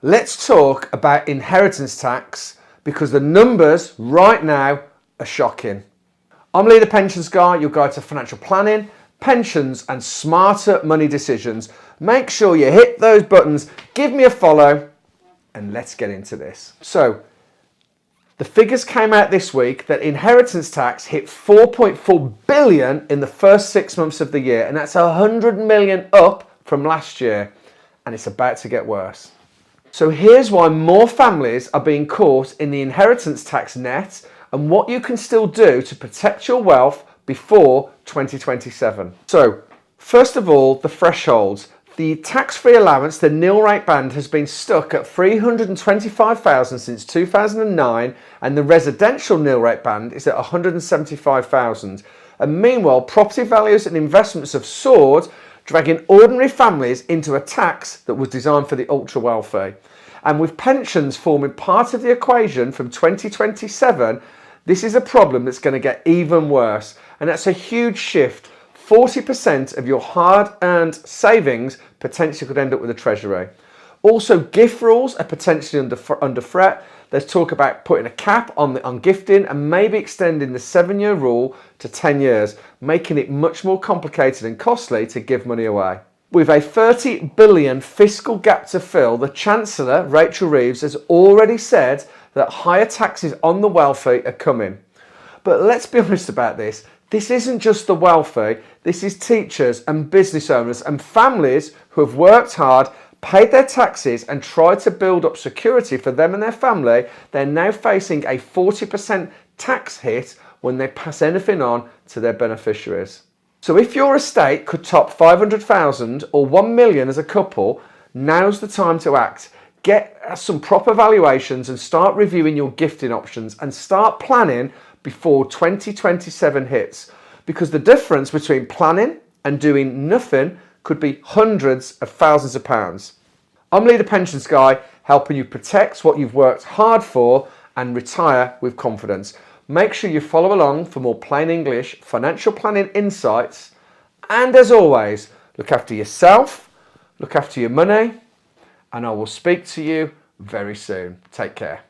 Let's talk about inheritance tax because the numbers right now are shocking. I'm Lee the Pensions Guy, your guide to financial planning, pensions and smarter money decisions. Make sure you hit those buttons, give me a follow and let's get into this. So the figures came out this week that inheritance tax hit 4.4 billion in the first 6 months of the year, and that's 100 million up from last year, and it's about to get worse. So here's why more families are being caught in the inheritance tax net and what you can still do to protect your wealth before 2027. So first of all, the thresholds. The tax-free allowance, the nil rate band, has been stuck at 325,000 since 2009, and the residential nil rate band is at 175,000. And meanwhile, property values and investments have soared, dragging ordinary families into a tax that was designed for the ultra wealthy. And with pensions forming part of the equation from 2027, this is a problem that's going to get even worse. And that's a huge shift. 40% of your hard-earned savings potentially could end up with the Treasury. Also, gift rules are potentially under threat. There's talk about putting a cap on gifting and maybe extending the 7-year rule to 10 years, making it much more complicated and costly to give money away. With a 30 billion fiscal gap to fill, the Chancellor, Rachel Reeves, has already said that higher taxes on the wealthy are coming. But let's be honest about this. This isn't just the wealthy, this is teachers and business owners and families who have worked hard, paid their taxes and tried to build up security for them and their family. They're now facing a 40% tax hit when they pass anything on to their beneficiaries. So if your estate could top 500,000 or 1 million as a couple, now's the time to act. Get some proper valuations and start reviewing your gifting options and start planning before 2027 hits, because the difference between planning and doing nothing could be hundreds of thousands of pounds. I'm Lee the Pensions Guy, helping you protect what you've worked hard for and retire with confidence. Make sure you follow along for more plain English financial planning insights, and as always, look after yourself, look after your money, and I will speak to you very soon. Take care.